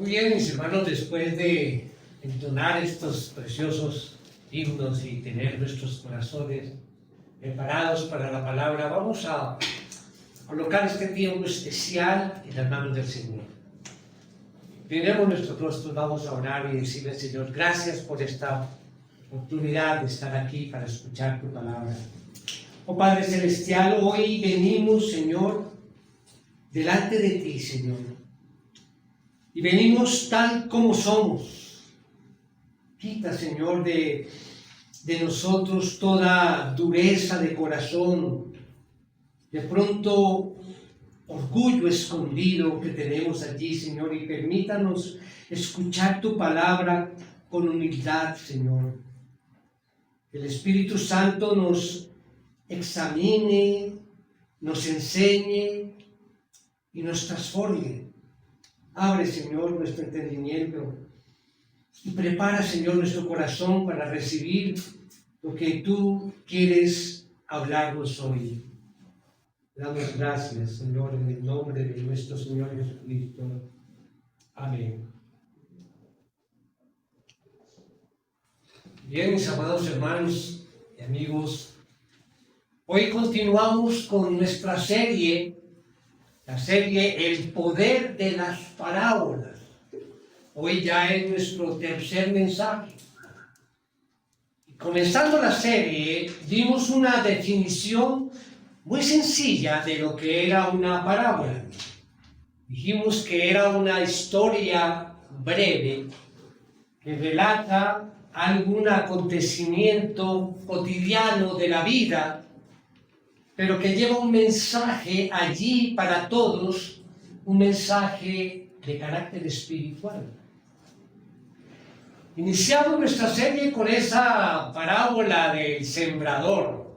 Muy bien, mis hermanos, después de entonar estos preciosos himnos y tener nuestros corazones preparados para la palabra, vamos a colocar este tiempo especial en las manos del Señor. Tenemos nuestros rostros, vamos a orar y decirle al Señor, gracias por esta oportunidad de estar aquí para escuchar tu palabra. Oh Padre Celestial, hoy venimos, Señor, delante de ti, Señor. Y venimos tal como somos. Quita, Señor, de nosotros toda dureza de corazón, de pronto orgullo escondido que tenemos allí, Señor, y permítanos escuchar tu palabra con humildad, Señor. Que el Espíritu Santo nos examine, nos enseñe y nos transforme. Abre, Señor, nuestro entendimiento y prepara, Señor, nuestro corazón para recibir lo que tú quieres hablarnos hoy. Damos gracias, Señor, en el nombre de nuestro Señor Jesucristo. Amén. Bien, mis amados hermanos y amigos, hoy continuamos con nuestra serie, la serie El Poder de las Parábolas. Hoy ya es nuestro tercer mensaje. Y comenzando la serie, dimos una definición muy sencilla de lo que era una parábola. Dijimos que era una historia breve que relata algún acontecimiento cotidiano de la vida, pero que lleva un mensaje allí para todos, un mensaje de carácter espiritual. Iniciamos nuestra serie con esa parábola del sembrador,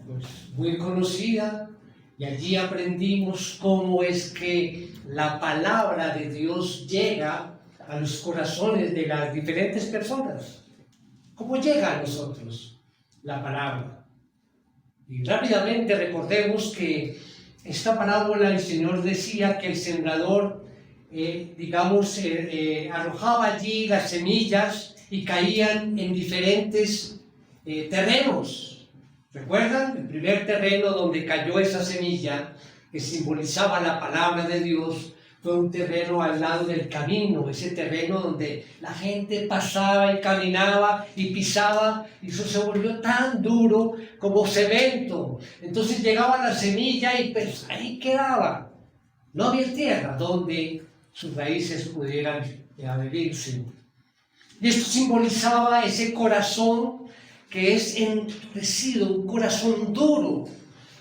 pues muy conocida, y allí aprendimos cómo es que la palabra de Dios llega a los corazones de las diferentes personas. ¿Cómo llega a nosotros la palabra? Y rápidamente recordemos que esta parábola el Señor decía que el sembrador, arrojaba allí las semillas y caían en diferentes terrenos. ¿Recuerdan? El primer terreno donde cayó esa semilla, que simbolizaba la palabra de Dios, fue un terreno al lado del camino, ese terreno donde la gente pasaba y caminaba y pisaba, y eso se volvió tan duro como cemento. Entonces llegaba la semilla y pues ahí quedaba. No había tierra donde sus raíces pudieran adherirse. Y esto simbolizaba ese corazón que es endurecido, un corazón duro.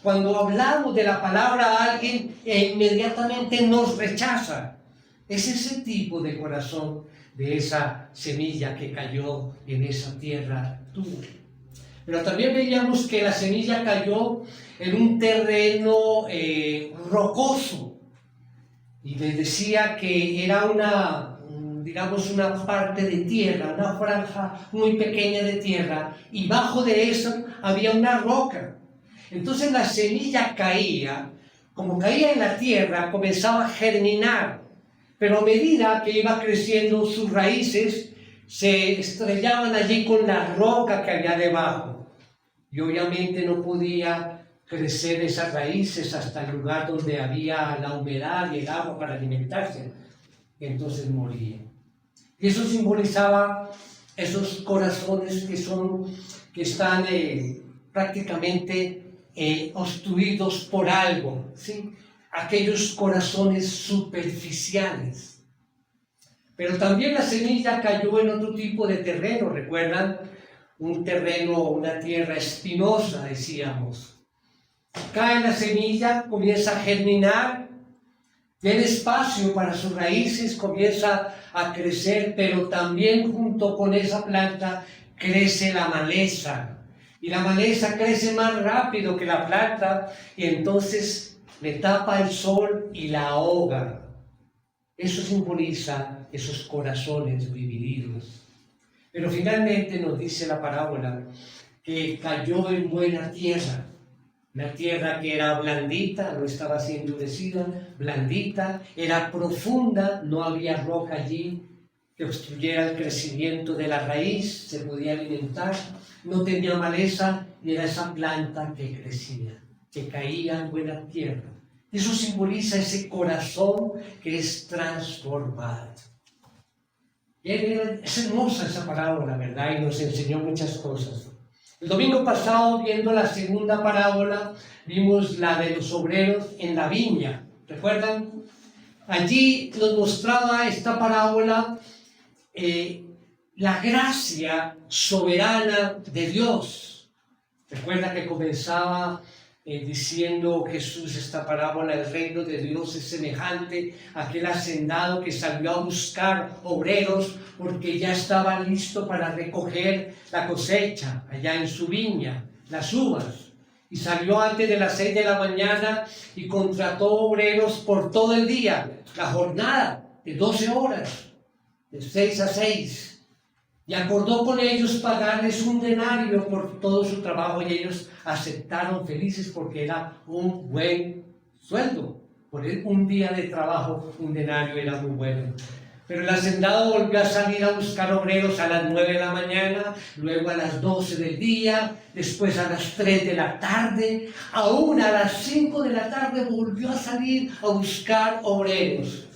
Cuando hablamos de la palabra a alguien, inmediatamente nos rechaza. Es ese tipo de corazón de esa semilla que cayó en esa tierra dura. Pero también veíamos que la semilla cayó en un terreno rocoso. Y les decía que era una parte de tierra, una franja muy pequeña de tierra, y bajo de eso había una roca. Entonces la semilla caía, como caía en la tierra, comenzaba a germinar, pero a medida que iba creciendo sus raíces, se estrellaban allí con la roca que había debajo, y obviamente no podía crecer esas raíces hasta el lugar donde había la humedad y el agua para alimentarse, entonces moría. Y eso simbolizaba esos corazones que están prácticamente obstruidos por algo, ¿sí? Aquellos corazones superficiales. Pero también la semilla cayó en otro tipo de terreno, ¿recuerdan? Un terreno, una tierra espinosa, decíamos. Cae la semilla, comienza a germinar, tiene espacio para sus raíces, comienza a crecer, pero también junto con esa planta crece la maleza. Y la maleza crece más rápido que la planta y entonces le tapa el sol y la ahoga. Eso simboliza esos corazones divididos. Pero finalmente nos dice la parábola que cayó en buena tierra. Una tierra que era blandita, no estaba así endurecida, blandita, era profunda, no había roca allí que obstruyera el crecimiento de la raíz, se podía alimentar, no tenía maleza y era esa planta que crecía, que caía en buena tierra. Eso simboliza ese corazón que es transformado. Es hermosa esa parábola, ¿verdad? Y nos enseñó muchas cosas. El domingo pasado, viendo la segunda parábola, vimos la de los obreros en la viña. ¿Recuerdan? Allí nos mostraba esta parábola la gracia soberana de Dios. Recuerda que comenzaba diciendo Jesús esta parábola: el reino de Dios es semejante a aquel hacendado que salió a buscar obreros porque ya estaba listo para recoger la cosecha allá en su viña, las uvas. Y salió antes de las 6 de la mañana y contrató obreros por todo el día, la jornada de 12 horas, de 6 a 6. Y acordó con ellos pagarles un denario por todo su trabajo, y ellos aceptaron felices porque era un buen sueldo. Por un día de trabajo, un denario era muy bueno. Pero el hacendado volvió a salir a buscar obreros a las 9 de la mañana, luego a las 12 del día, después a las 3 de la tarde, aún a las 5 de la tarde volvió a salir a buscar obreros.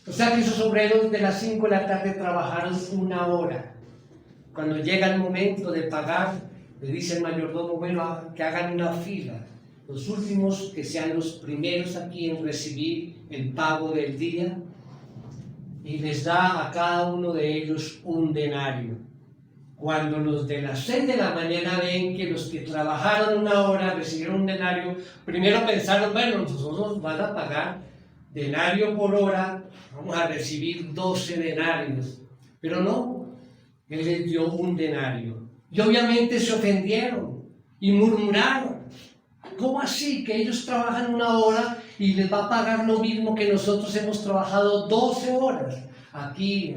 O sea que esos obreros de las 5 de la tarde trabajaron 1 hora. Cuando llega el momento de pagar, le dice el mayordomo: bueno, que hagan una fila. Los últimos que sean los primeros aquí en recibir el pago del día. Y les da a cada uno de ellos un denario. Cuando los de las 6 de la mañana ven que los que trabajaron 1 hora recibieron un denario, primero pensaron: bueno, nosotros van a pagar denario por hora, vamos a recibir 12 denarios. Pero no, él les dio un denario. Y obviamente se ofendieron y murmuraron: ¿cómo así que ellos trabajan 1 hora y les va a pagar lo mismo que nosotros hemos trabajado 12 horas aquí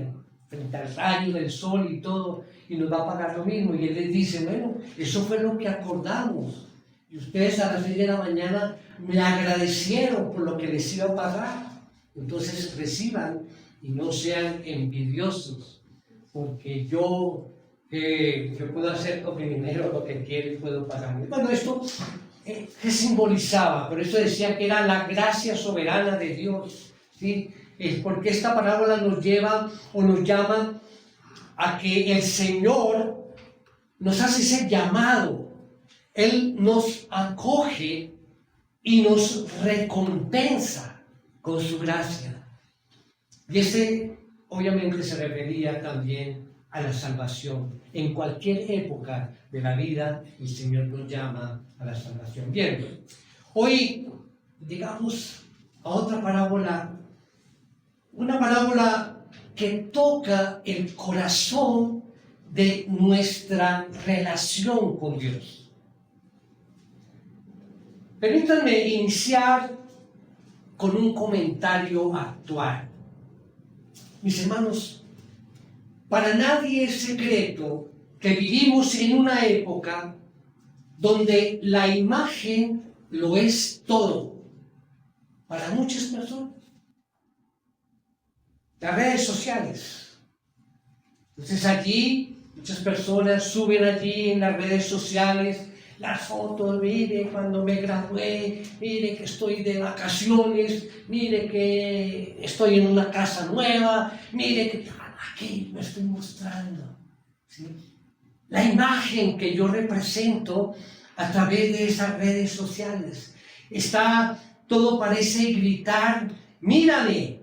frente al rayo del sol y todo, y nos va a pagar lo mismo? Y él les dice: bueno, eso fue lo que acordamos, y ustedes a las 6 de la mañana me agradecieron por lo que les iba a pagar. Entonces reciban y no sean envidiosos, porque yo puedo hacer con mi dinero lo que quiero y puedo pagarme. Bueno, esto ¿qué simbolizaba? Por eso decía que era la gracia soberana de Dios, ¿sí? Porque esta parábola nos lleva o nos llama a que el Señor nos hace ser llamado. Él nos acoge y nos recompensa con su gracia. Y obviamente se refería también a la salvación. En cualquier época de la vida, el Señor nos llama a la salvación. Bien, hoy llegamos a otra parábola, una parábola que toca el corazón de nuestra relación con Dios. Permítanme iniciar con un comentario actual. Mis hermanos, para nadie es secreto que vivimos en una época donde la imagen lo es todo para muchas personas. Las redes sociales. Entonces allí muchas personas suben allí en las redes sociales las fotos: mire cuando me gradué, mire que estoy de vacaciones, mire que estoy en una casa nueva, mire que aquí me estoy mostrando, ¿sí? La imagen que yo represento a través de esas redes sociales. Todo parece gritar: mírame,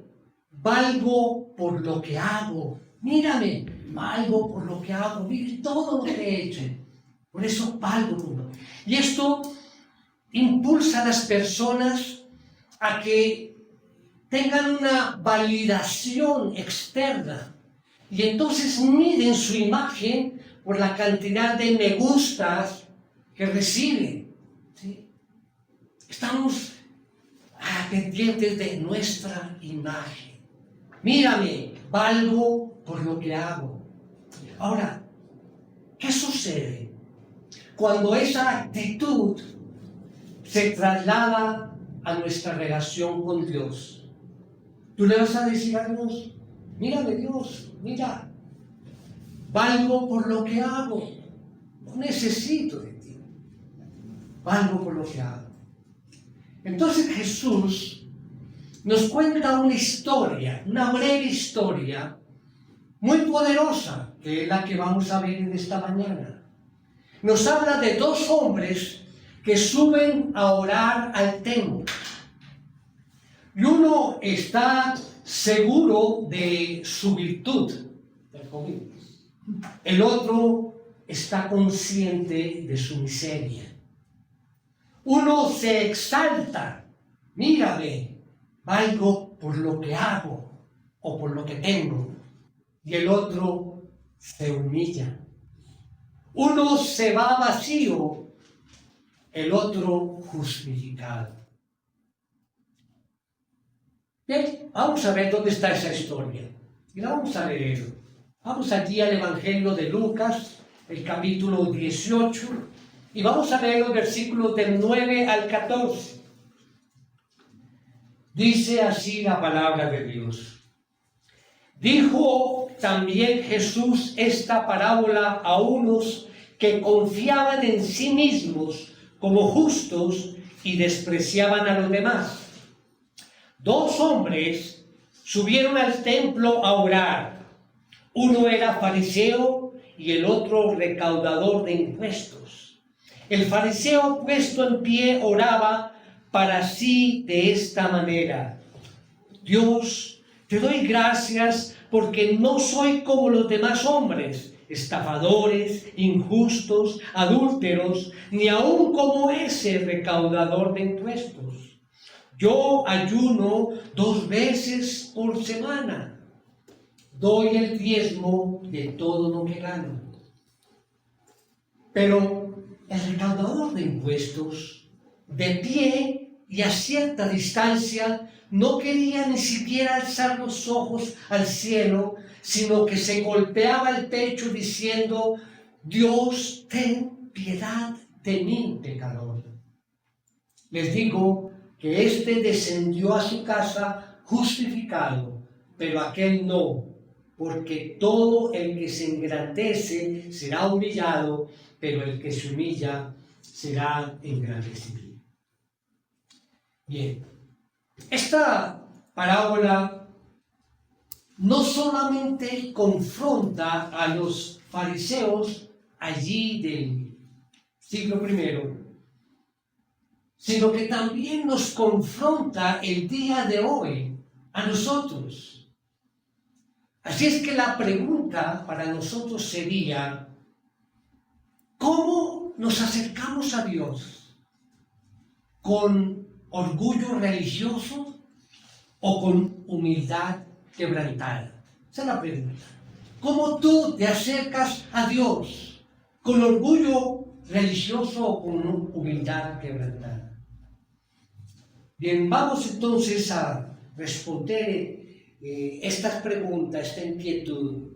valgo por lo que hago, mírame, valgo por lo que hago, mire todo lo que he hecho, por eso valgo por lo. Y esto impulsa a las personas a que tengan una validación externa, y entonces miden su imagen por la cantidad de me gustas que reciben, ¿sí? Estamos pendientes de nuestra imagen. Mírame, valgo por lo que hago. Ahora, ¿qué sucede cuando esa actitud se traslada a nuestra relación con Dios. Tú le vas a decir a Dios, mírame Dios, mira, valgo por lo que hago, no necesito de ti, valgo por lo que hago. Entonces Jesús nos cuenta una historia, una breve historia, muy poderosa, que es la que vamos a ver en esta mañana. Nos habla de dos hombres que suben a orar al templo. Y uno está seguro de su virtud, el otro está consciente de su miseria. Uno se exalta, mírame, valgo por lo que hago o por lo que tengo, y el otro se humilla. Uno se va vacío, el otro justificado. Bien, vamos a ver dónde está esa historia. Y la vamos a leer. Vamos allí al Evangelio de Lucas, el capítulo 18, y vamos a leer los versículos del 9 al 14. Dice así la palabra de Dios. Dijo también Jesús esta parábola a unos que confiaban en sí mismos como justos y despreciaban a los demás. Dos hombres subieron al templo a orar. Uno era fariseo y el otro recaudador de impuestos. El fariseo, puesto en pie, oraba para sí de esta manera: Dios, te doy gracias porque no soy como los demás hombres, estafadores, injustos, adúlteros, ni aun como ese recaudador de impuestos. Yo ayuno 2 veces por semana. Doy el diezmo de todo lo que gano. Pero el recaudador de impuestos, de pie y a cierta distancia, no quería ni siquiera alzar los ojos al cielo, sino que se golpeaba el pecho diciendo: Dios, ten piedad de mí, pecador. Les digo que éste descendió a su casa justificado, pero aquel no, porque todo el que se engrandece será humillado, pero el que se humilla será engrandecido. Bien, esta parábola no solamente confronta a los fariseos allí del siglo I, sino que también nos confronta el día de hoy a nosotros. Así es que la pregunta para nosotros sería: ¿cómo nos acercamos a Dios? ¿Con orgullo religioso o con humildad quebrantada? Esa es la pregunta. ¿Cómo tú te acercas a Dios? ¿Con orgullo religioso o con humildad quebrantada? Bien, vamos entonces a responder estas preguntas, esta inquietud,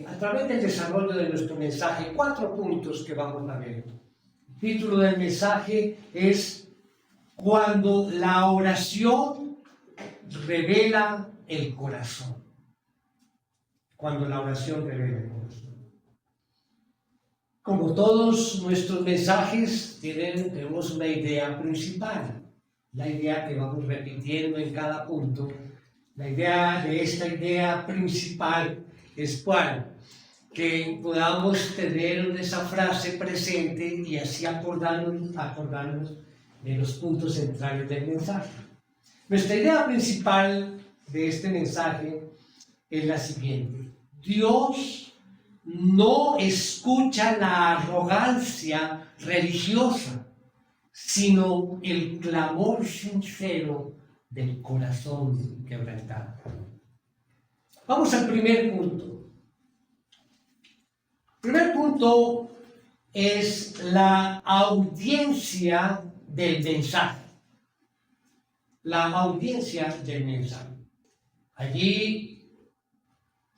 a través del desarrollo de nuestro mensaje. 4 puntos que vamos a ver. El título del mensaje es: Cuando la oración revela el corazón. Cuando la oración revela el corazón. Como todos nuestros mensajes, tenemos una idea principal. La idea que vamos repitiendo en cada punto. La idea de esta idea principal es ¿cuál? Que podamos tener esa frase presente y así acordarnos de los puntos centrales del mensaje. Nuestra idea principal de este mensaje es la siguiente: Dios no escucha la arrogancia religiosa, sino el clamor sincero del corazón quebrantado. Vamos al primer punto. El primer punto es la audiencia del mensaje. La audiencia del mensaje. Allí,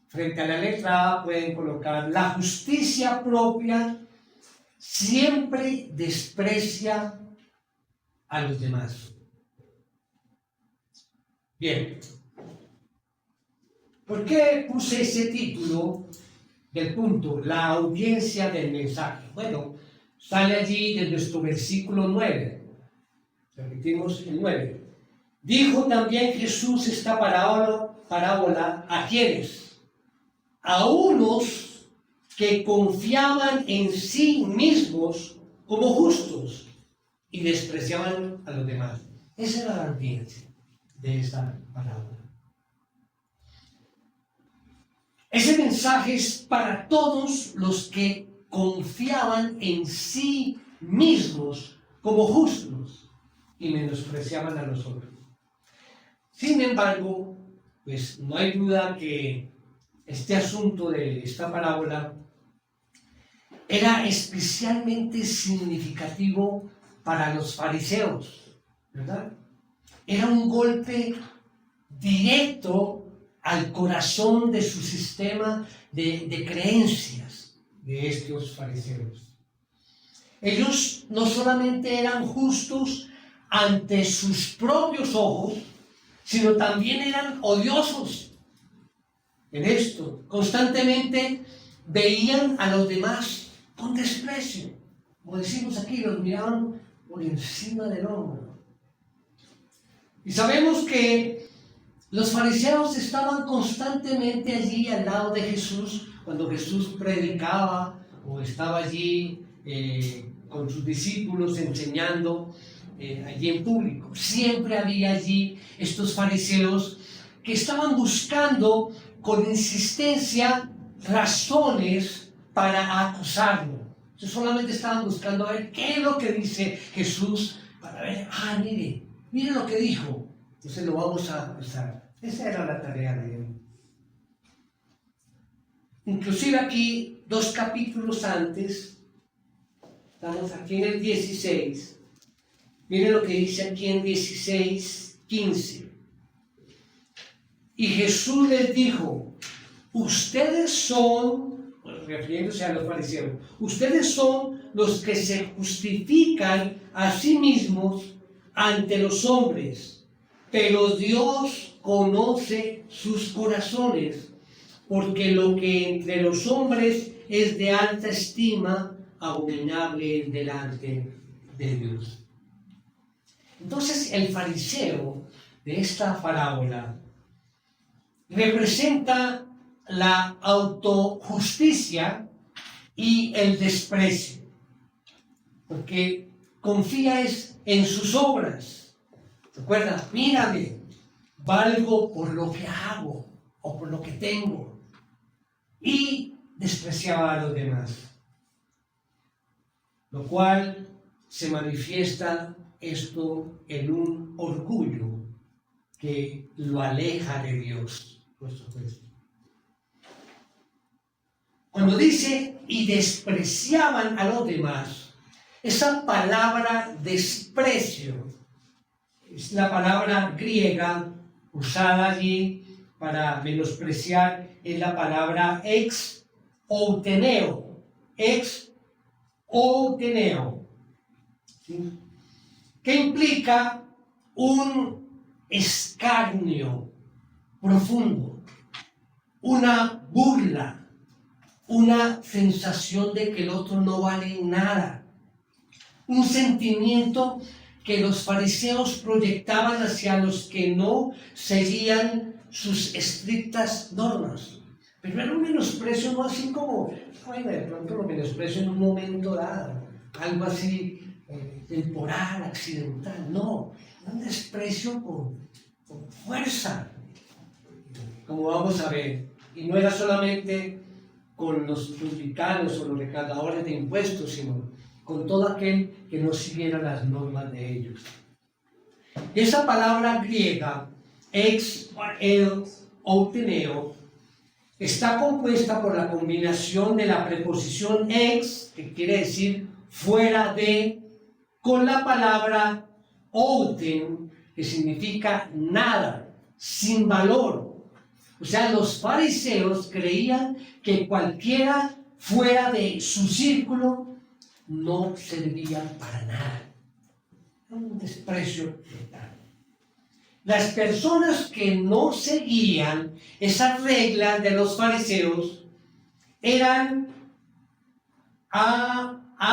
frente a la letra A, pueden colocar: la justicia propia siempre desprecia a los demás. Bien, ¿por qué puse ese título del punto? La audiencia del mensaje. Bueno, sale allí de nuestro versículo 9. Repetimos el 9. Dijo también Jesús esta parábola ¿a quiénes? A unos que confiaban en sí mismos como justos y despreciaban a los demás. Esa era la audiencia de esta parábola. Ese mensaje es para todos los que confiaban en sí mismos como justos y menospreciaban a los otros. Sin embargo, pues no hay duda que este asunto de esta parábola era especialmente significativo para los fariseos, ¿verdad? Era un golpe directo al corazón de su sistema de creencias de estos fariseos. Ellos no solamente eran justos ante sus propios ojos, sino también eran odiosos en esto. Constantemente veían a los demás con desprecio. Como decimos aquí, los miraban por encima del hombro. Y sabemos que los fariseos estaban constantemente allí al lado de Jesús cuando Jesús predicaba o estaba allí con sus discípulos enseñando allí en público. Siempre había allí estos fariseos que estaban buscando con insistencia razones para acusarlo. Ellos solamente estaban buscando a ver qué es lo que dice Jesús para ver, mire lo que dijo. Entonces lo vamos a usar. Esa era la tarea de él. Inclusive aquí, 2 capítulos antes, estamos aquí en el 16. Miren lo que dice aquí en 16:15. Y Jesús les dijo, ustedes son, refiriéndose a los fariseos, ustedes son los que se justifican a sí mismos ante los hombres, pero Dios conoce sus corazones, porque lo que entre los hombres es de alta estima, abominable delante de Dios. Entonces el fariseo de esta parábola representa la autojusticia y el desprecio, porque confía en sus obras. Recuerda, mírame, valgo por lo que hago o por lo que tengo, y despreciaba a los demás, lo cual se manifiesta esto en un orgullo que lo aleja de Dios, por supuesto. Cuando dice y despreciaban a los demás, esa palabra desprecio es la palabra griega usada allí para menospreciar, es la palabra exouteneo, ¿sí? Que implica un escarnio profundo, una burla, una sensación de que el otro no vale nada, un sentimiento que los fariseos proyectaban hacia los que no seguían sus estrictas normas. Pero era un menosprecio no así como, bueno, de pronto lo menosprecio en un momento dado, algo así temporal, accidental. No, un desprecio con fuerza, como vamos a ver. Y no era solamente con los publicanos o los recaudadores de impuestos, sino con todo aquel que no siguiera las normas de ellos. Esa palabra griega, exouteneo, está compuesta por la combinación de la preposición ex, que quiere decir fuera de, con la palabra outen, que significa nada, sin valor. O sea, los fariseos creían que cualquiera fuera de su círculo no servía para nada. un desprecio total. Las personas que no seguían esas reglas de los fariseos eran Am-a-Aretz.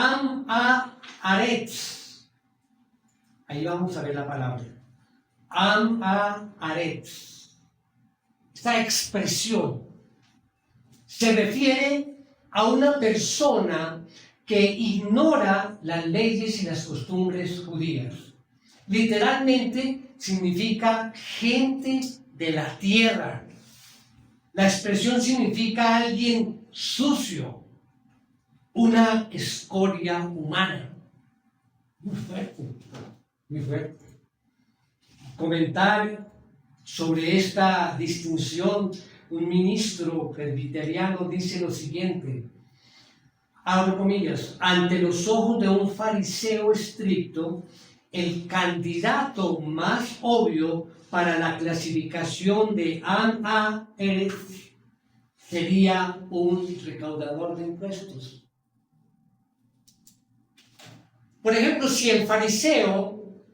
Ahí vamos a ver la palabra. Am-a-Aretz. Esta expresión se refiere a una persona que ignora las leyes y las costumbres judías. Literalmente significa gente de la tierra. La expresión significa alguien sucio, una escoria humana. Muy fuerte, muy fuerte. Comentar sobre esta distinción, un ministro presbiteriano dice lo siguiente, abro comillas, ante los ojos de un fariseo estricto, el candidato más obvio para la clasificación de Am-a-Eretz sería un recaudador de impuestos. Por ejemplo, si el fariseo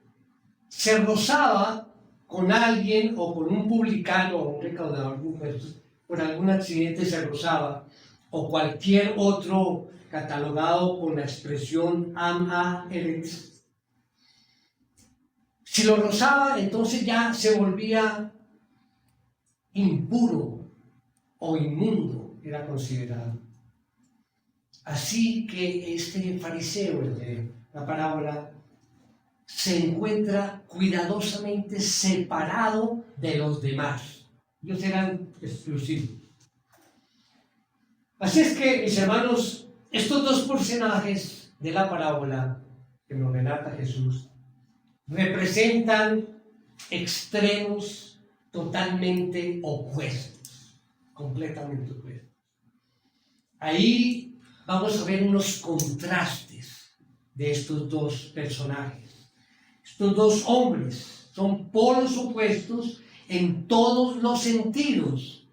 se rozaba con alguien o con un publicano o un recaudador de impuestos, por algún accidente se rozaba, o cualquier otro catalogado con la expresión Am-a-Eretz, si lo rozaba, entonces ya se volvía impuro o inmundo, era considerado. Así que este fariseo, el de la parábola, se encuentra cuidadosamente separado de los demás. Ellos eran exclusivos. Así es que, mis hermanos, estos dos personajes de la parábola que nos relata Jesús representan extremos totalmente opuestos, completamente opuestos. Ahí vamos a ver unos contrastes de estos dos personajes. Estos dos hombres son polos opuestos en todos los sentidos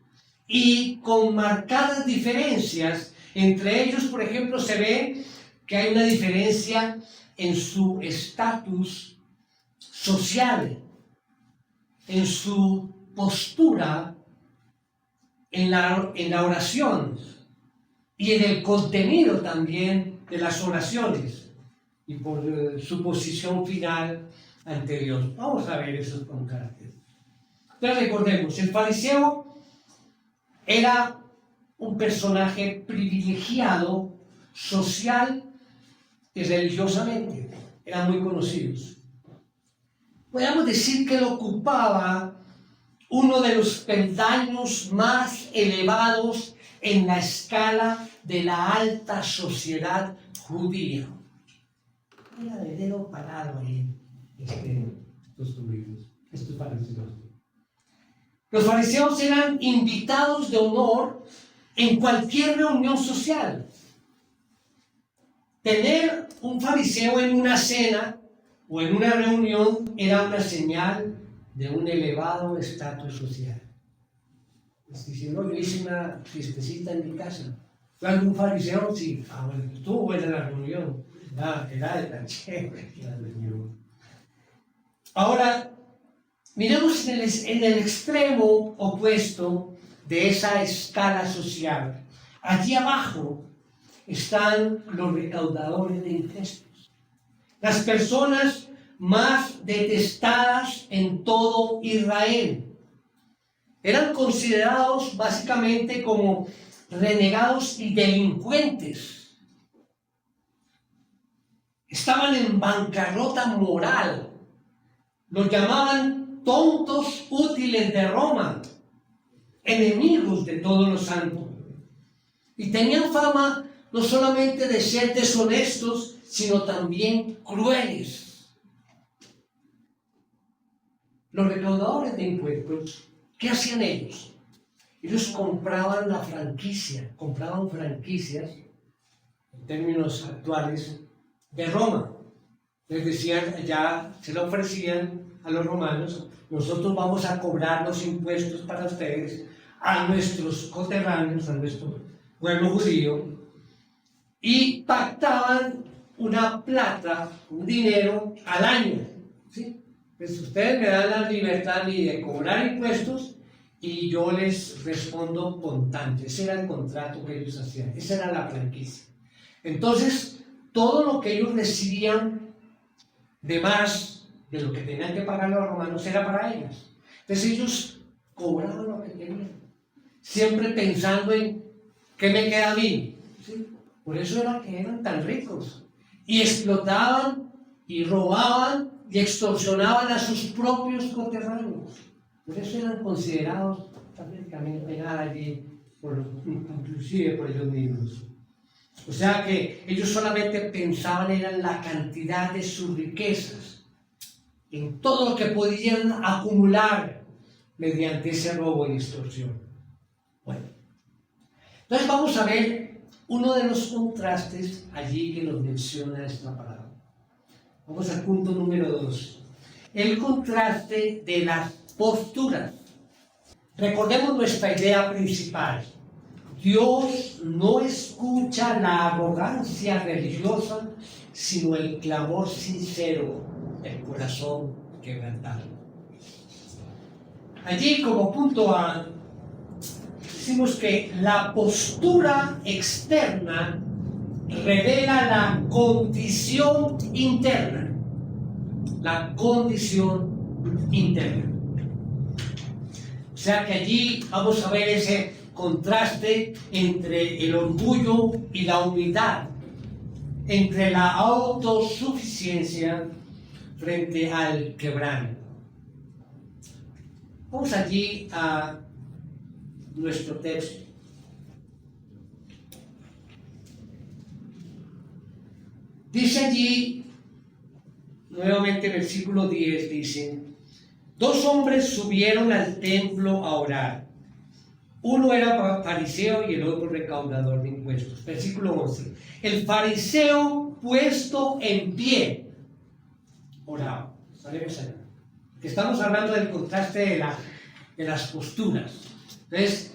y con marcadas diferencias. Entre ellos, por ejemplo, se ve que hay una diferencia en su estatus social, en su postura, en la oración y en el contenido también de las oraciones y por su posición final ante Dios. Vamos a ver esos contrastes. Entonces recordemos, el fariseo era un personaje privilegiado social y religiosamente, eran muy conocidos. Podríamos decir que lo ocupaba uno de los peldaños más elevados en la escala de la alta sociedad judía. Mira, de dedo parado ahí, estos fariseos. Los fariseos eran invitados de honor en cualquier reunión social. Tener un fariseo en una cena o en una reunión era una señal de un elevado estatus social. Si no, yo hice una fiestecita en mi casa. ¿Fue algún fariseo? Sí. Bueno, estuvo buena la reunión. Era de la chévere la reunión. Ahora, miremos en el extremo opuesto de esa escala social. Allí abajo están los recaudadores de impuestos. Las personas más detestadas en todo Israel. Eran considerados básicamente como renegados y delincuentes. Estaban en bancarrota moral. Los llamaban tontos útiles de Roma, enemigos de todos los santos. Y tenían fama no solamente de ser deshonestos, sino también crueles. Los recaudadores de impuestos, ¿qué hacían ellos? Ellos compraban compraban franquicias, en términos actuales, de Roma. Les decían, ya se lo ofrecían a los romanos, nosotros vamos a cobrar los impuestos para ustedes, a nuestros coterráneos, a nuestro pueblo judío, y pactaban una plata, un dinero al año, ¿sí? Pues ustedes me dan la libertad de cobrar impuestos y yo les respondo contante. Ese era el contrato que ellos hacían, esa era la franquicia. Entonces, todo lo que ellos recibían de más de lo que tenían que pagar los romanos era para ellos. Entonces ellos cobraban lo que querían, siempre pensando en qué me queda a mí, ¿sí? Por eso era que eran tan ricos. Y explotaban y robaban y extorsionaban a sus propios coterráneos. Por eso eran considerados también penal allí, inclusive por ellos mismos. O sea que ellos solamente pensaban en la cantidad de sus riquezas, en todo lo que podían acumular mediante ese robo y extorsión. Bueno, entonces vamos a ver uno de los contrastes allí que nos menciona esta palabra. Vamos al punto número 2. El contraste de las posturas. Recordemos nuestra idea principal. Dios no escucha la arrogancia religiosa, sino el clamor sincero del corazón quebrantado. Allí, como punto A, decimos que la postura externa revela la condición interna. La condición interna. O sea que allí vamos a ver ese contraste entre el orgullo y la humildad, entre la autosuficiencia frente al quebranto. Vamos allí a nuestro texto. Dice allí, nuevamente versículo 10, dice: 2 hombres subieron al templo a orar. Uno era fariseo y el otro recaudador de impuestos. Versículo 11. El fariseo, puesto en pie, oraba. Que estamos hablando del contraste de las posturas. Entonces,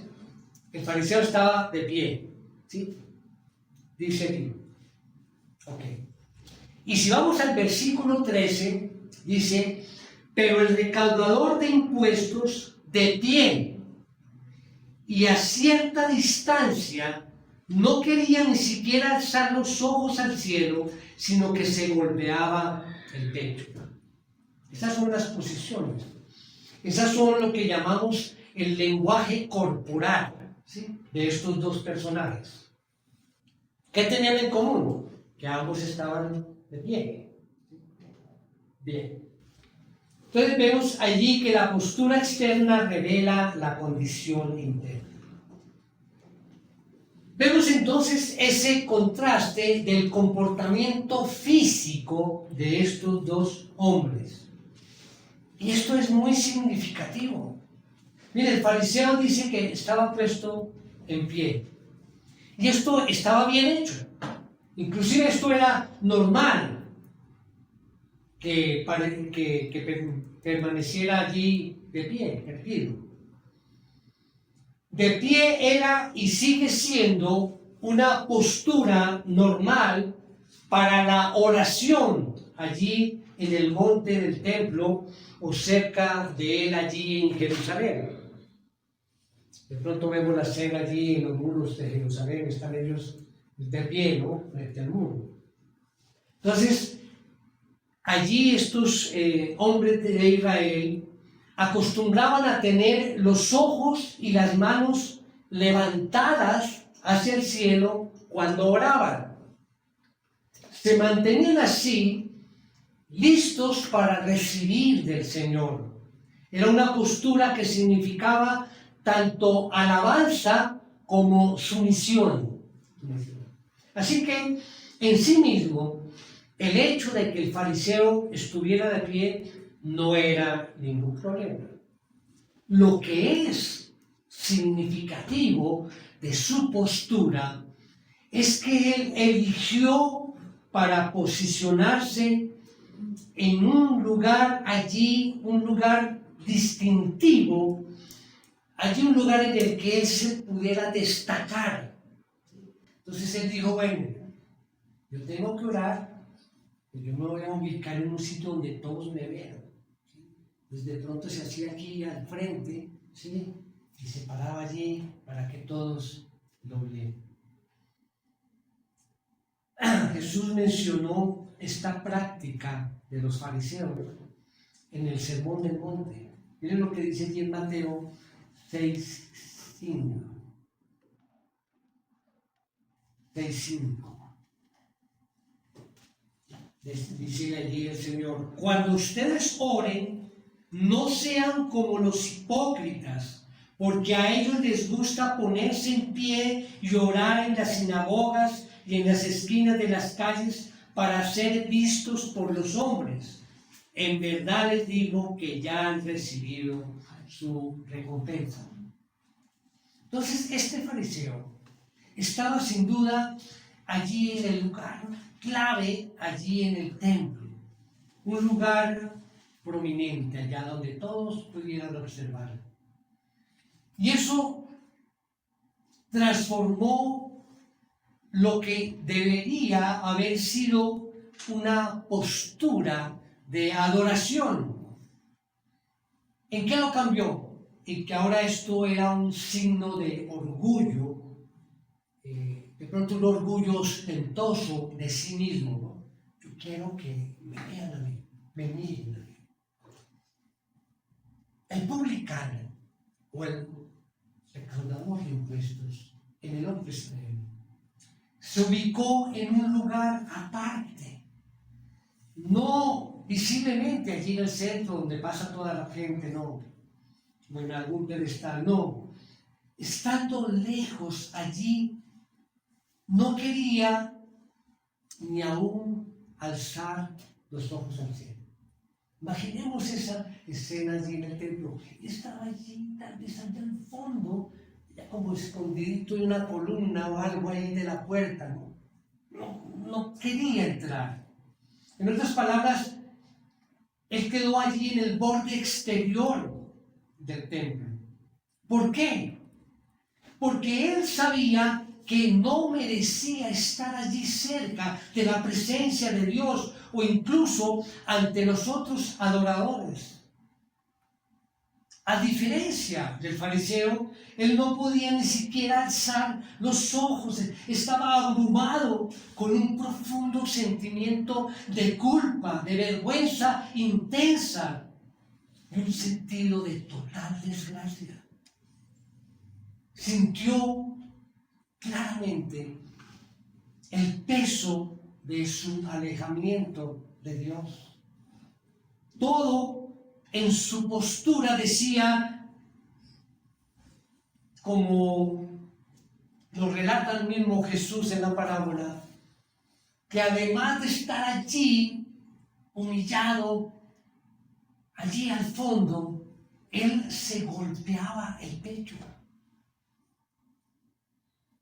el fariseo estaba de pie, ¿sí? Dice aquí. Ok. Y si vamos al versículo 13, dice: pero el recaudador de impuestos, de pie y a cierta distancia, no quería ni siquiera alzar los ojos al cielo, sino que se golpeaba el pecho. Esas son las posiciones. Esas son lo que llamamos el lenguaje corporal, ¿sí?, de estos 2 personajes. ¿Qué tenían en común? Que ambos estaban de pie. Bien. Entonces vemos allí que la postura externa revela la condición interna. Vemos entonces ese contraste del comportamiento físico de estos 2 hombres. Y esto es muy significativo. Mire, el fariseo dice que estaba puesto en pie. Y esto estaba bien hecho. Inclusive esto era normal. Que permaneciera allí de pie, erguido. De pie era y sigue siendo una postura normal para la oración allí en el monte del templo o cerca de él allí en Jerusalén. De pronto vemos la escena allí en los muros de Jerusalén, están ellos de pie, ¿no?, frente al muro. Entonces, allí estos hombres de Israel acostumbraban a tener los ojos y las manos levantadas hacia el cielo cuando oraban. Se mantenían así, listos para recibir del Señor. Era una postura que significaba tanto alabanza como sumisión. Así que, en sí mismo, el hecho de que el fariseo estuviera de pie no era ningún problema. Lo que es significativo de su postura es que él eligió para posicionarse en un lugar allí, un lugar distintivo, allí un lugar en el que él se pudiera destacar. Entonces él dijo: bueno, yo tengo que orar Yo me voy a ubicar en un sitio donde todos me vean. ¿Sí? Entonces de pronto se hacía aquí al frente, ¿sí? Y se paraba allí para que todos lo vieran. Jesús mencionó esta práctica de los fariseos en el Sermón del Monte. Miren lo que dice aquí en Mateo 6:5. 6:5. Dice allí el Señor: cuando ustedes oren, no sean como los hipócritas, porque a ellos les gusta ponerse en pie y orar en las sinagogas y en las esquinas de las calles para ser vistos por los hombres. En verdad les digo que ya han recibido su recompensa. Entonces este fariseo estaba sin duda allí en el lugar clave, allí en el templo, un lugar prominente, allá donde todos pudieran observar. Y eso transformó lo que debería haber sido una postura de adoración. ¿En qué lo cambió? En que ahora esto era un signo de orgullo, de pronto un orgullo ostentoso de sí mismo, ¿no? Yo quiero que me vean a mí, me miren a mí. El publicano o el recaudador de impuestos en el Nuevo Testamento se ubicó en un lugar aparte, no visiblemente allí en el centro donde pasa toda la gente, no, o en algún pedestal, no, estando lejos allí, no quería ni aún alzar los ojos al cielo. Imaginemos esa escena allí en el templo. Estaba allí, tal vez allá al fondo, ya como escondidito en una columna o algo ahí de la puerta, ¿no? No quería entrar. En otras palabras, él quedó allí en el borde exterior del templo. ¿Por qué? Porque él sabía que no merecía estar allí cerca de la presencia de Dios o incluso ante los otros adoradores. A diferencia del fariseo, él no podía ni siquiera alzar los ojos, estaba abrumado con un profundo sentimiento de culpa, de vergüenza intensa y un sentido de total desgracia. Sintió claramente el peso de su alejamiento de Dios. Todo en su postura decía, como lo relata el mismo Jesús en la parábola, que además de estar allí, humillado, allí al fondo, él se golpeaba el pecho.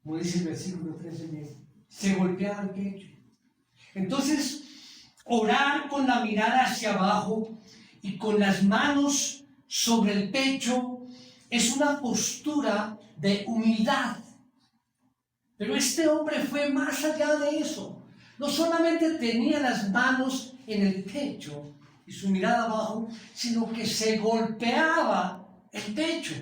Como dice el versículo 13, se golpeaba el pecho. Entonces, orar con la mirada hacia abajo y con las manos sobre el pecho es una postura de humildad. Pero este hombre fue más allá de eso. No solamente tenía las manos en el pecho y su mirada abajo, sino que se golpeaba el pecho.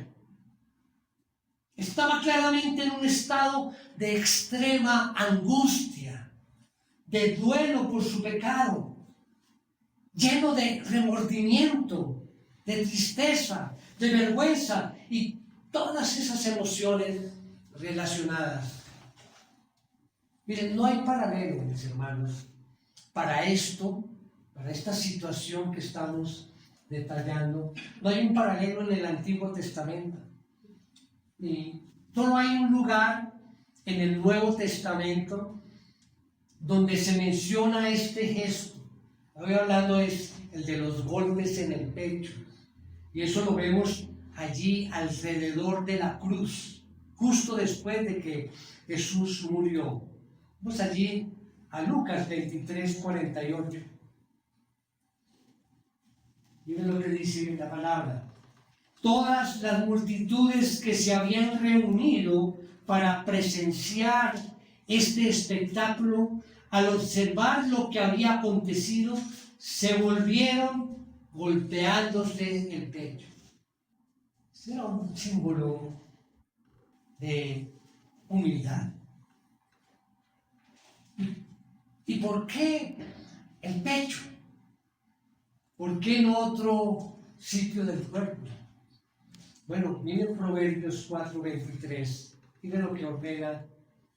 Estaba claramente en un estado de extrema angustia, de duelo por su pecado, lleno de remordimiento, de tristeza, de vergüenza y todas esas emociones relacionadas. Miren, no hay paralelo, mis hermanos, para esto, para esta situación que estamos detallando. No hay un paralelo en el Antiguo Testamento. Y solo hay un lugar en el Nuevo Testamento donde se menciona este gesto. Estoy hablando es el de los golpes en el pecho. Y eso lo vemos allí alrededor de la cruz, justo después de que Jesús murió. Vamos allí a Lucas 23:48. Miren lo que dice la palabra. Todas las multitudes que se habían reunido para presenciar este espectáculo al observar lo que había acontecido, se volvieron golpeándose el pecho. Ese era un símbolo de humildad. ¿Y por qué el pecho? ¿Por qué no otro sitio del cuerpo? Bueno, miren Proverbios 4:23. Miren lo que ordena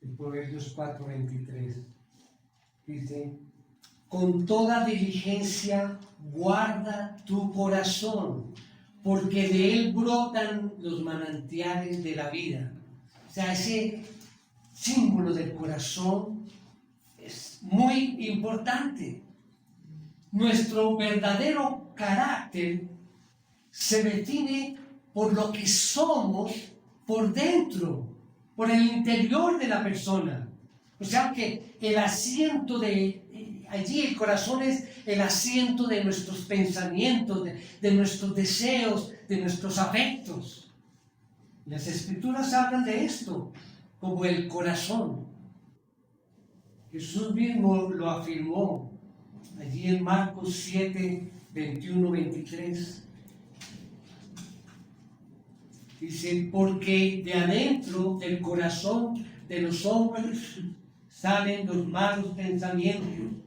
en Proverbios 4:23. Dice: con toda diligencia guarda tu corazón, porque de él brotan los manantiales de la vida. O sea, ese símbolo del corazón es muy importante. Nuestro verdadero carácter se define por lo que somos por dentro, por el interior de la persona. O sea que el asiento allí el corazón es el asiento de nuestros pensamientos, de nuestros deseos, de nuestros afectos. Las Escrituras hablan de esto como el corazón. Jesús mismo lo afirmó allí en Marcos 7:21-23. Dice: porque de adentro del corazón de los hombres salen los malos pensamientos,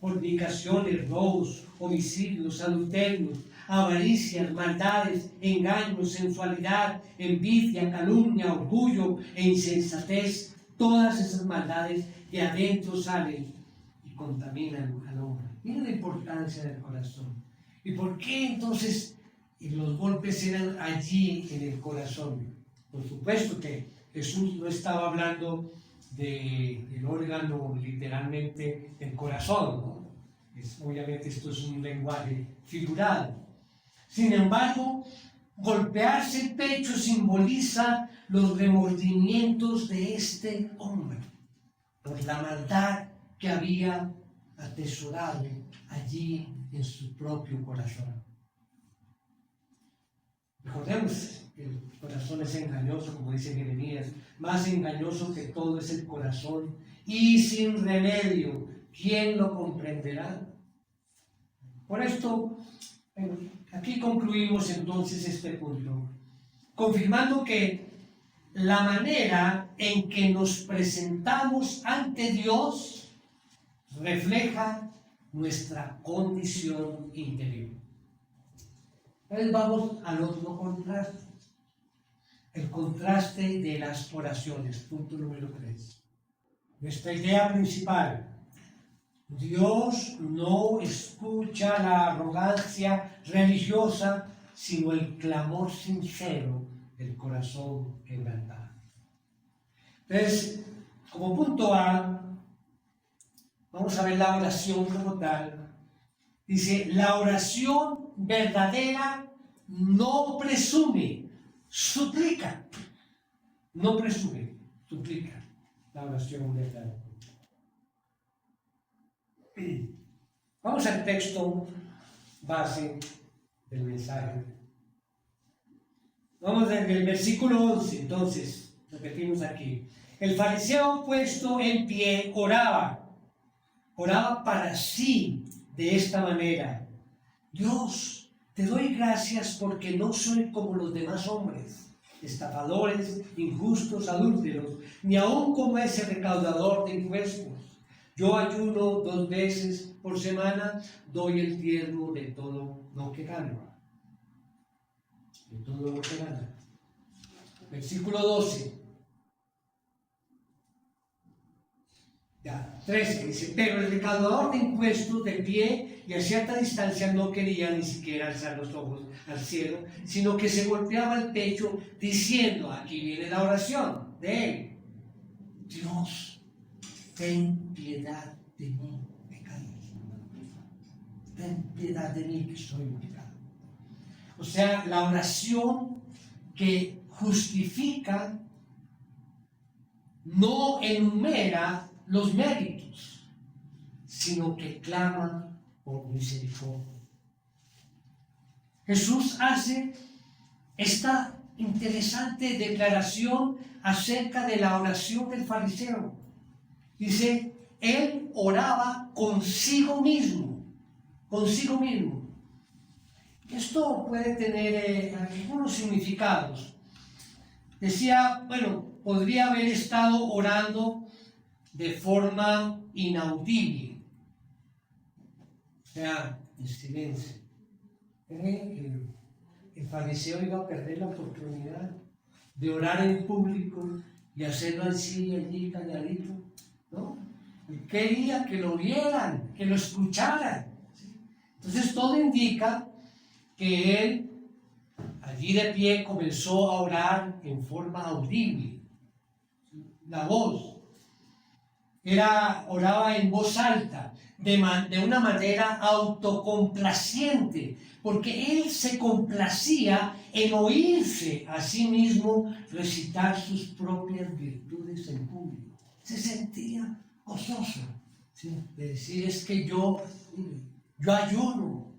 fornicaciones, robos, homicidios, adulterios, avaricias, maldades, engaños, sensualidad, envidia, calumnia, orgullo e insensatez. Todas esas maldades de adentro salen y contaminan al hombre. Miren la importancia del corazón. ¿Y por qué entonces los golpes eran allí en el corazón? Por supuesto que Jesús no estaba hablando del órgano literalmente del corazón, ¿no? Obviamente esto es un lenguaje figurado. Sin embargo, golpearse el pecho simboliza los remordimientos de este hombre por la maldad que había atesorado allí en su propio corazón. Recordemos que el corazón es engañoso, como dice Jeremías: más engañoso que todo es el corazón y sin remedio, ¿quién lo comprenderá? Por esto, aquí concluimos entonces este punto, confirmando que la manera en que nos presentamos ante Dios refleja nuestra condición interior. Entonces vamos al otro contraste, el contraste de las oraciones, punto número 3. Nuestra idea principal: Dios no escucha la arrogancia religiosa, sino el clamor sincero del corazón quebrantado. Entonces, como punto A, vamos a ver la oración como tal. Dice: la oración verdadera no presume, suplica. No presume, suplica. La oración verdadera. Vamos al texto base del mensaje. Vamos desde el versículo 11, entonces, repetimos aquí. El fariseo puesto en pie oraba para sí de esta manera: Dios, te doy gracias porque no soy como los demás hombres, estafadores, injustos, adúlteros, ni aun como ese recaudador de impuestos. Yo ayuno 2 veces por semana, doy el diezmo de todo lo que gano. De todo lo que gano. Versículo 12. 13 dice: pero el recaudador de impuestos, de pie y a cierta distancia, no quería ni siquiera alzar los ojos al cielo, sino que se golpeaba el pecho diciendo, aquí viene la oración de él: Dios, ten piedad de mí, pecador. Ten piedad de mí, que soy un pecador. O sea, la oración que justifica no enumera los méritos, sino que clama por misericordia. Jesús hace esta interesante declaración acerca de la oración del fariseo. Dice, él oraba consigo mismo, consigo mismo. Esto puede tener algunos significados. Decía, bueno, podría haber estado orando de forma inaudible, o sea, en silencio. El fariseo iba a perder la oportunidad de orar en público y hacerlo así, allí, calladito, ¿no? Él quería que lo vieran, que lo escucharan. ¿Sí? Entonces todo indica que él, allí de pie, comenzó a orar en forma audible. La voz. Oraba en voz alta, de una manera autocomplaciente, porque él se complacía en oírse a sí mismo recitar sus propias virtudes en público. Se sentía gozoso, ¿sí? De decir, es que yo ayuno,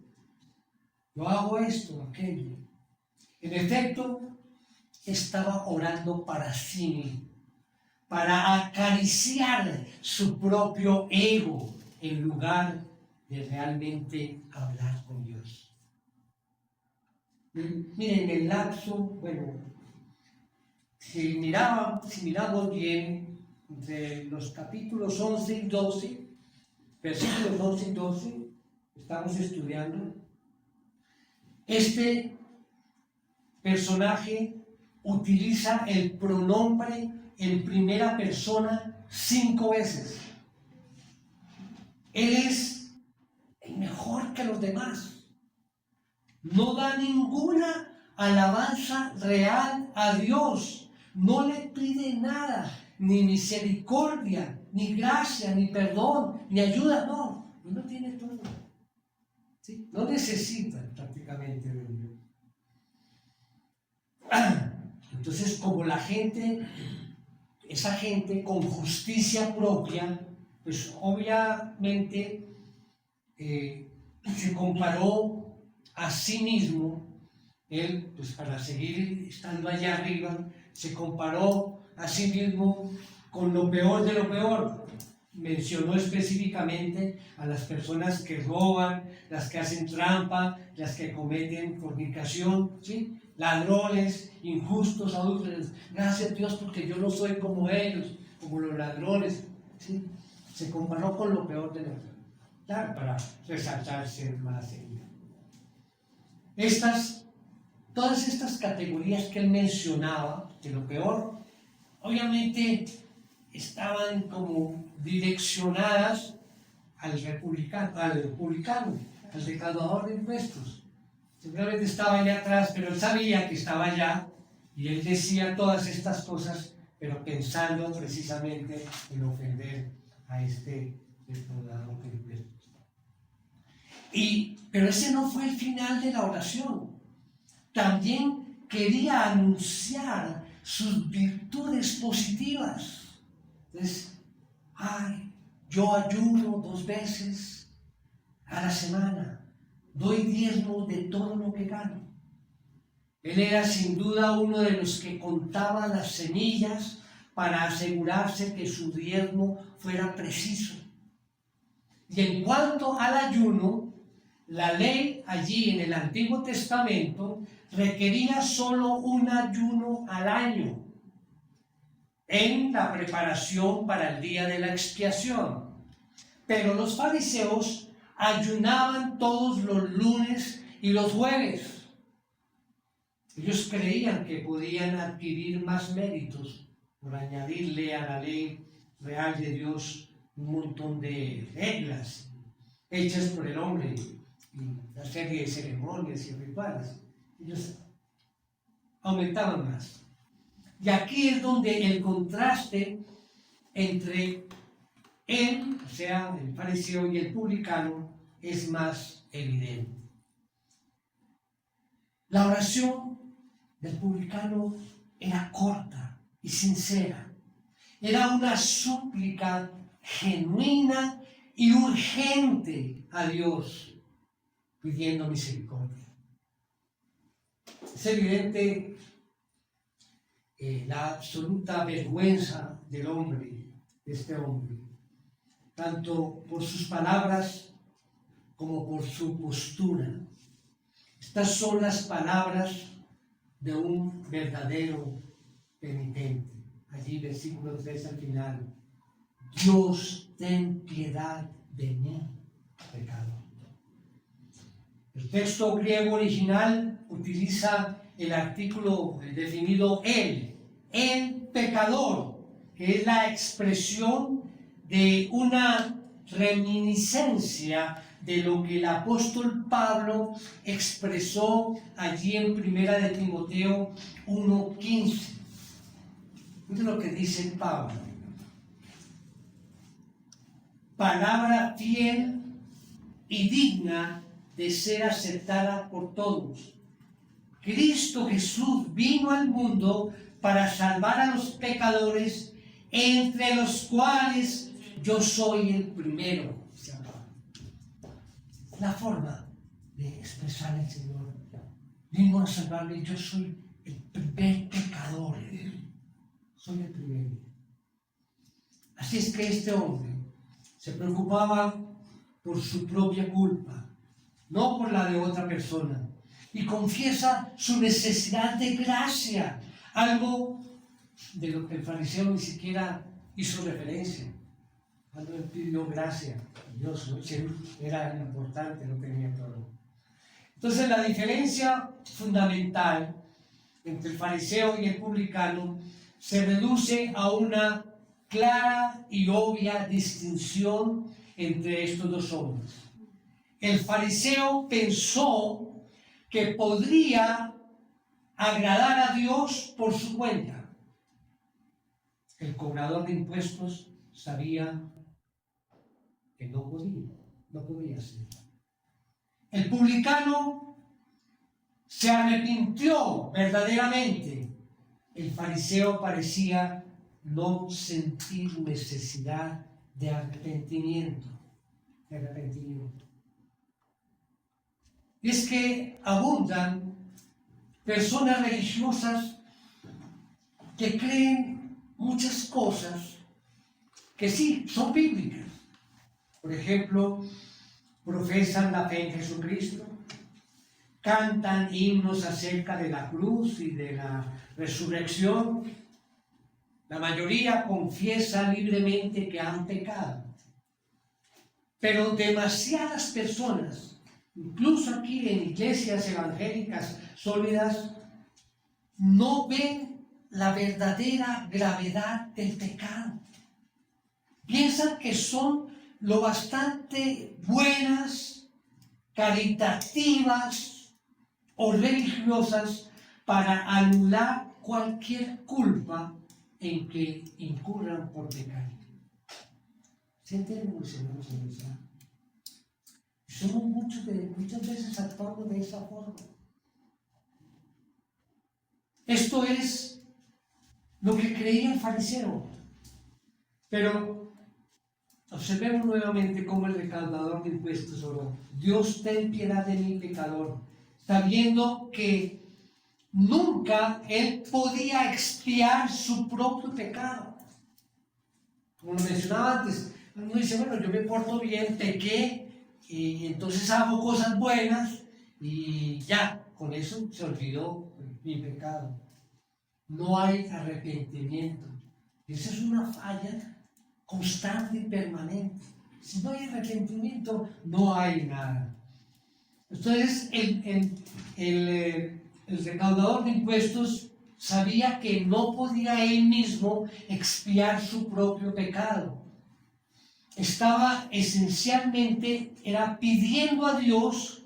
yo hago esto, aquello. En efecto, estaba orando para sí mismo, para acariciar su propio ego en lugar de realmente hablar con Dios. Miren, el lapso, bueno, si miramos bien, entre los capítulos 11 y 12, versículos 11 y 12, estamos estudiando, este personaje utiliza el pronombre en primera persona 5 veces. Él es el mejor que los demás. No da ninguna alabanza real a Dios. No le pide nada, ni misericordia, ni gracia, ni perdón, ni ayuda. No, él no tiene todo. ¿Sí? No necesita prácticamente de Dios. Entonces, como esa gente con justicia propia, pues obviamente se comparó a sí mismo, él, pues para seguir estando allá arriba, se comparó a sí mismo con lo peor de lo peor. Mencionó específicamente a las personas que roban, las que hacen trampa, las que cometen fornicación, ¿sí? Ladrones, injustos, adúlteros. Gracias a Dios porque yo no soy como ellos, como los ladrones, ¿sí? Se comparó con lo peor de lo peor, claro, para resaltarse más en todas estas categorías que él mencionaba de lo peor, obviamente estaban como direccionadas al publicano, al recaudador de impuestos. Seguramente estaba allá atrás, pero él sabía que estaba allá y él decía todas estas cosas, pero pensando precisamente en ofender a este recaudador de impuestos. Pero ese no fue el final de la oración. También quería anunciar sus virtudes positivas. Entonces, yo ayuno 2 veces a la semana, doy diezmo de todo lo que gano. Él era sin duda uno de los que contaba las semillas para asegurarse que su diezmo fuera preciso. Y en cuanto al ayuno, la ley allí en el Antiguo Testamento requería solo un ayuno al año en la preparación para el día de la expiación. Pero los fariseos ayunaban todos los lunes y los jueves. Ellos creían que podían adquirir más méritos por añadirle a la ley real de Dios un montón de reglas hechas por el hombre y una serie de ceremonias y rituales. Ellos aumentaban más. Y aquí es donde el contraste entre él, o sea, el fariseo y el publicano, es más evidente. La oración del publicano era corta y sincera. Era una súplica genuina y urgente a Dios, pidiendo misericordia. Es evidente la absoluta vergüenza del hombre, de este hombre, tanto por sus palabras como por su postura. Estas son las palabras de un verdadero penitente. Allí, versículo 3 al final. Dios, ten piedad de mí, pecador. El texto griego original utiliza el artículo definido el pecador, que es la expresión de una reminiscencia de lo que el apóstol Pablo expresó allí en 1 de Timoteo 1:15. Miren lo que dice Pablo. Palabra fiel y digna de ser aceptada por todos. Cristo Jesús vino al mundo para salvar a los pecadores, entre los cuales yo soy el primero. La forma de expresar al Señor. Vino a salvarme, yo soy el primer pecador. Soy el primero. Así es que este hombre se preocupaba por su propia culpa, no por la de otra persona, y confiesa su necesidad de gracia, algo de lo que el fariseo ni siquiera hizo referencia. Cuando él pidió gracia, Dios, ¿no? Era importante, no tenía problema. Entonces la diferencia fundamental entre el fariseo y el publicano se reduce a una clara y obvia distinción entre estos dos hombres. El fariseo pensó que podría agradar a Dios por su cuenta. El cobrador de impuestos sabía que no podía ser. El publicano se arrepintió verdaderamente. El fariseo parecía no sentir necesidad de arrepentimiento. Y es que abundan personas religiosas que creen muchas cosas que sí son bíblicas. Por ejemplo, profesan la fe en Jesucristo, cantan himnos acerca de la cruz y de la resurrección. La mayoría confiesa libremente que han pecado. Pero demasiadas personas, incluso aquí en iglesias evangélicas sólidas, no ven la verdadera gravedad del pecado. Piensan que son lo bastante buenas, caritativas o religiosas para anular cualquier culpa en que incurran por pecar. ¿Se entiende, mis hermanos? Somos muchas veces actuamos de esa forma. Esto es lo que creía el fariseo. Pero observemos nuevamente cómo el recaudador de impuestos oró. Dios, ten piedad de mí, pecador. Sabiendo que nunca él podía expiar su propio pecado. Como lo mencionaba antes, uno dice, bueno, yo me porto bien, pequé, y entonces hago cosas buenas, y ya, con eso se olvidó mi pecado. No hay arrepentimiento. Esa es una falla constante y permanente. Si no hay arrepentimiento, no hay nada. Entonces, el recaudador de impuestos sabía que no podía él mismo expiar su propio pecado. Estaba esencialmente, era pidiendo a Dios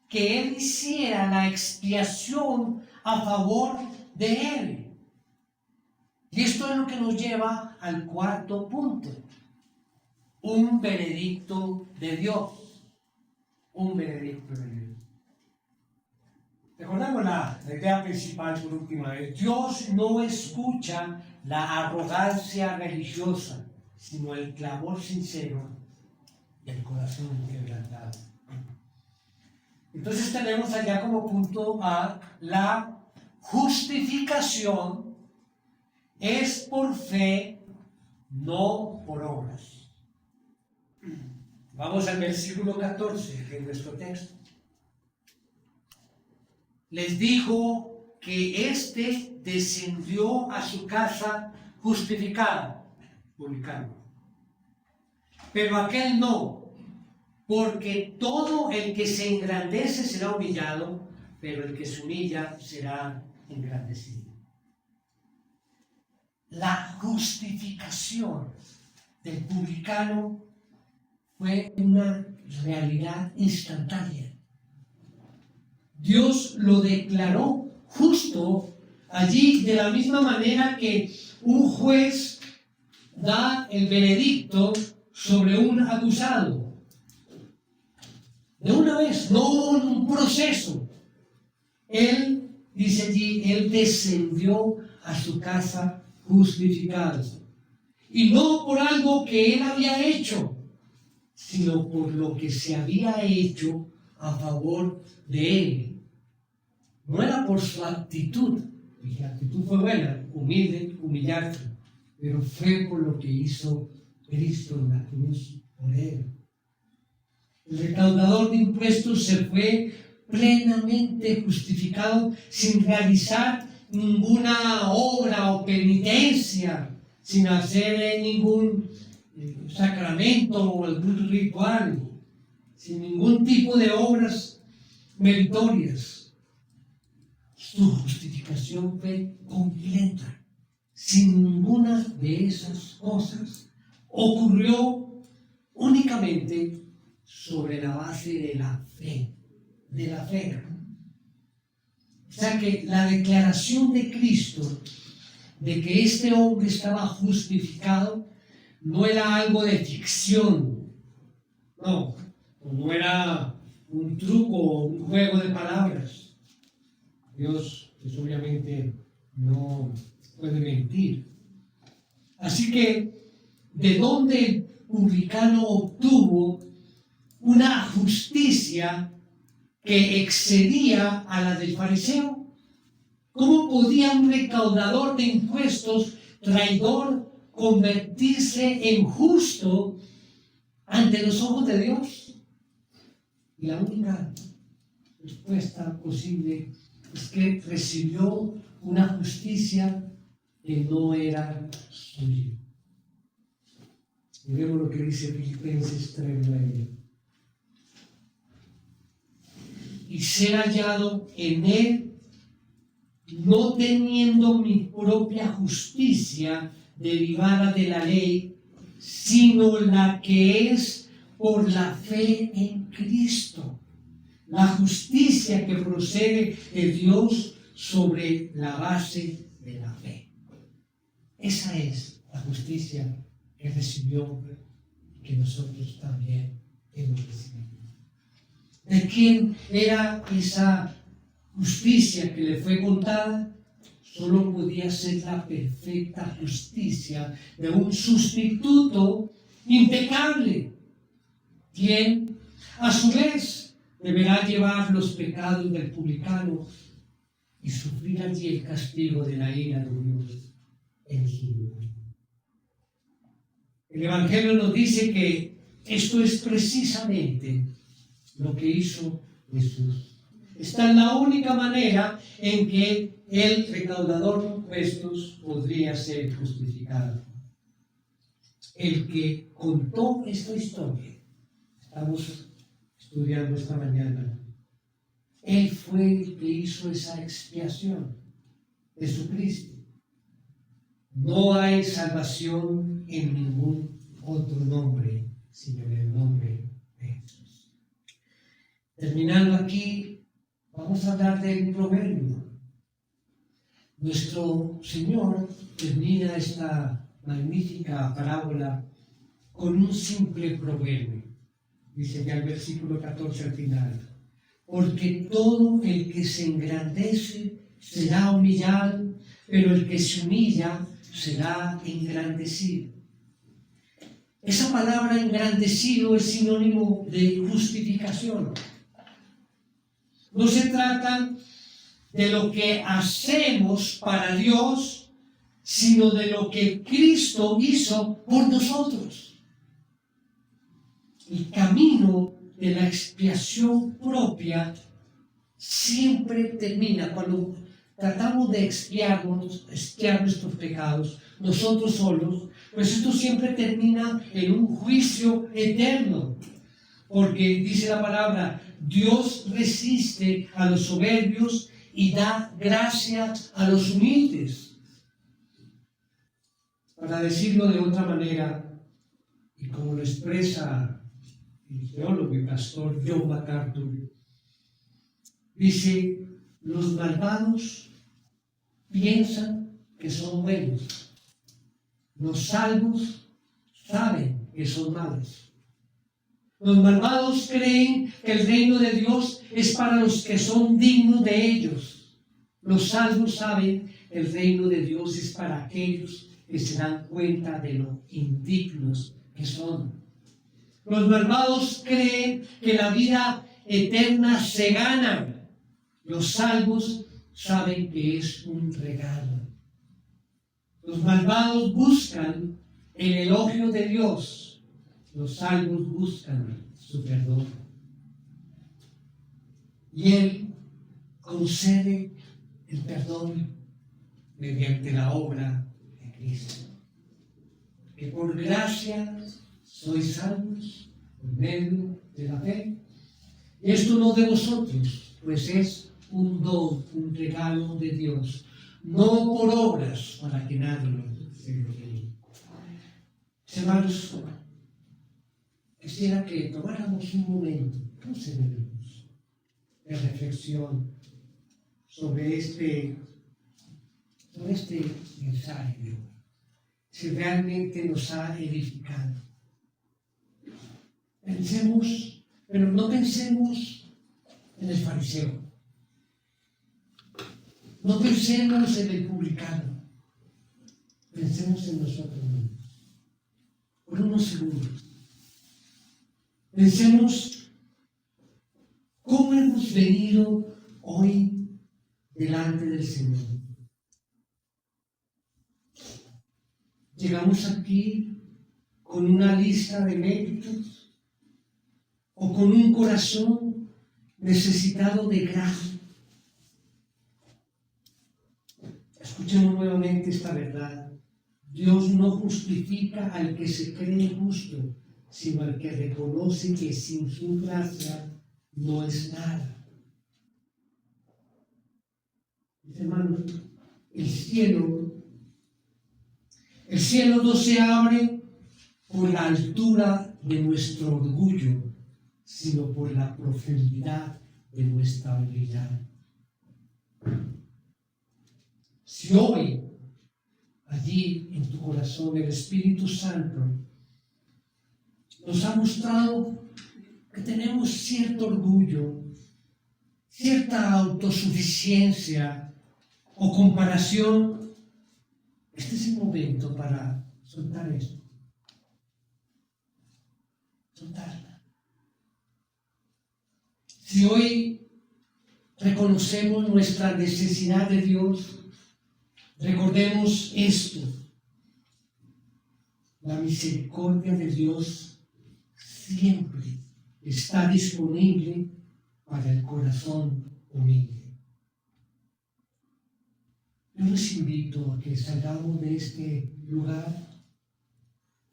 que él hiciera la expiación a favor de él. Y esto es lo que nos lleva al cuarto punto. Un veredicto de Dios. Un veredicto de Dios. Recordemos la idea principal por última vez. Dios no escucha la arrogancia religiosa, sino el clamor sincero del corazón quebrantado. Entonces tenemos allá como punto A la justificación es por fe, no por obras. Vamos al versículo 14 de nuestro texto. Les dijo que éste descendió a su casa justificado, publicano. Pero aquel no, porque todo el que se engrandece será humillado, pero el que se humilla será engrandecido. La justificación del publicano fue una realidad instantánea. Dios lo declaró justo allí de la misma manera que un juez da el veredicto sobre un acusado. De una vez, no en un proceso. Él, dice allí, él descendió a su casa justificado. Y no por algo que él había hecho, sino por lo que se había hecho a favor de él. No era por su actitud, y la actitud fue buena, humilde, humillarse, pero fue por lo que hizo Cristo en la cruz por él. El recaudador de impuestos se fue plenamente justificado sin realizar ninguna obra o penitencia, sin hacer ningún sacramento o algún ritual, sin ningún tipo de obras meritorias. Su justificación fue completa, sin ninguna de esas cosas. Ocurrió únicamente sobre la base de la fe, O sea que la declaración de Cristo de que este hombre estaba justificado no era algo de ficción, no era un truco o un juego de palabras. Dios, pues obviamente, no puede mentir. Así que, ¿de dónde el publicano obtuvo una justicia que excedía a la del fariseo? ¿Cómo podía un recaudador de impuestos, traidor, convertirse en justo ante los ojos de Dios? Y la única respuesta posible es que recibió una justicia que no era suya. Miremos lo que dice Filipenses 3:9. Y ser hallado en él, no teniendo mi propia justicia derivada de la ley, sino la que es por la fe en Cristo. La justicia que procede de Dios sobre la base de la fe. Esa es la justicia que recibió, que nosotros también hemos recibido. ¿De quién era esa justicia que le fue contada? Solo podía ser la perfecta justicia de un sustituto impecable, quien a su vez deberá llevar los pecados del publicano y sufrir allí el castigo de la ira de Dios en su lugar. El Evangelio nos dice que esto es precisamente lo que hizo Jesús. Esta es la única manera en que el recaudador de impuestos podría ser justificado. El que contó esta historia, estamos estudiando esta mañana, él fue el que hizo esa expiación, Jesucristo. No hay salvación en ningún otro nombre, sino en el nombre de Jesús. Terminando aquí, vamos a hablar del proverbio. Nuestro Señor termina esta magnífica parábola con un simple proverbio. Dice ya el versículo 14 al final: porque todo el que se engrandece será humillado, pero el que se humilla será engrandecido. Esa palabra engrandecido es sinónimo de justificación. No se trata de lo que hacemos para Dios, sino de lo que Cristo hizo por nosotros. el camino de la expiación propia siempre termina cuando tratamos de expiar nuestros pecados nosotros solos, pues esto siempre termina en un juicio eterno, porque dice la palabra: Dios resiste a los soberbios y da gracia a los humildes. Para decirlo de otra manera, y como lo expresa el teólogo y pastor John MacArthur, dice: los malvados piensan que son buenos, los salvos saben que son malos. Los malvados creen que el reino de Dios es para los que son dignos de ellos. Los salvos saben que el reino de Dios es para aquellos que se dan cuenta de lo indignos que son. Los malvados creen que la vida eterna se gana. Los salvos saben que es un regalo. Los malvados buscan el elogio de Dios. Los salvos buscan su perdón. Y Él concede el perdón mediante la obra de Cristo. Que por gracia sois salvos por medio de la fe. Y esto no de vosotros, pues es un don, un regalo de Dios, no por obras para que nadie se gloríe. Hermanos, quisiera que tomáramos un momento, 12 minutos, de reflexión sobre este mensaje, si realmente nos ha edificado. Pensemos, pero no pensemos en el fariseo. No pensemos en el publicano. Pensemos en nosotros mismos. Por unos segundos. Pensemos cómo hemos venido hoy delante del Señor. Llegamos aquí con una lista de méritos o con un corazón necesitado de gracia. Escuchemos nuevamente esta verdad. Dios no justifica al que se cree justo, sino al que reconoce que sin su gracia no es nada. Hermanos, el cielo no se abre por la altura de nuestro orgullo, sino por la profundidad de nuestra humildad. Si hoy, allí en tu corazón, el Espíritu Santo nos ha mostrado que tenemos cierto orgullo, cierta autosuficiencia o comparación, este es el momento para soltar esto. Soltarla. Si hoy reconocemos nuestra necesidad de Dios, recordemos esto: la misericordia de Dios siempre está disponible para el corazón humilde. Yo les invito a que salgamos de este lugar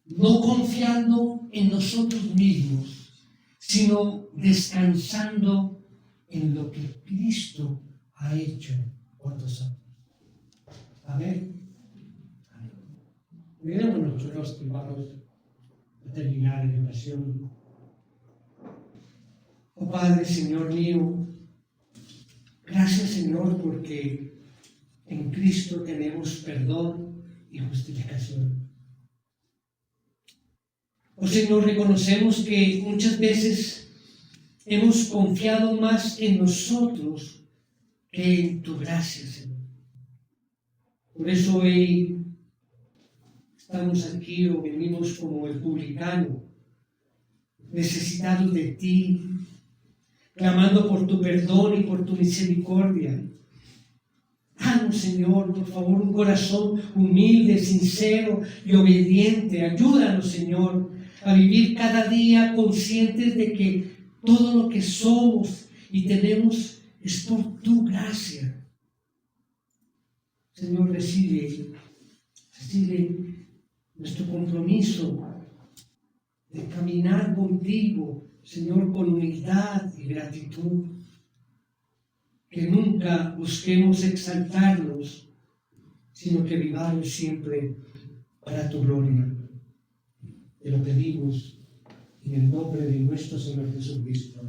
no confiando en nosotros mismos, sino descansando en lo que Cristo ha hecho por nosotros. Amén. Miremos nuestros rostros, hermanos, a terminar en oración. Oh Padre, Señor mío, gracias, Señor, porque en Cristo tenemos perdón y justificación. Oh Señor, reconocemos que muchas veces hemos confiado más en nosotros que en tu gracia, Señor. Por eso hoy estamos aquí o venimos como el publicano, necesitados de ti, clamando por tu perdón y por tu misericordia. Danos, Señor, por favor, un corazón humilde, sincero y obediente. Ayúdanos, Señor, a vivir cada día conscientes de que todo lo que somos y tenemos es por tu gracia. Señor, recibe nuestro compromiso de caminar contigo, Señor, con humildad y gratitud. Que nunca busquemos exaltarnos, sino que vivamos siempre para tu gloria. Te lo pedimos en el nombre de nuestro Señor Jesucristo.